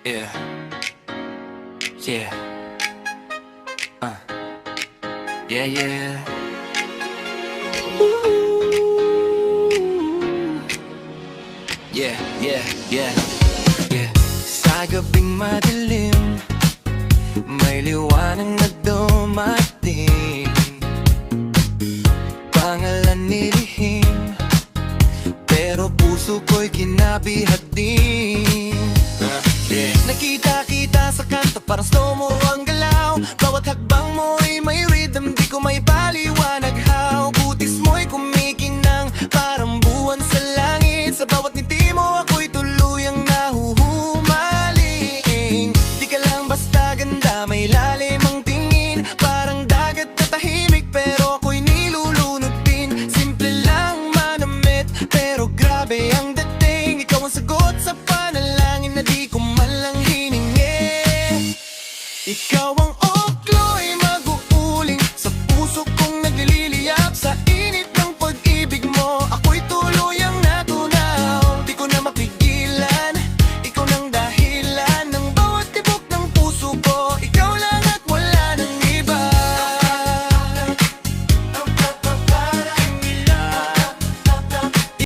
Yeah, yeah, yeah, yeah. Yeah, yeah, yeah, yeah. Sa gabing madilim, may liwanag na dumating. Pangalan nilihim, pero puso ko'y kinabihag din. Yeah. Nakita-kita sa kanto, parang slow mo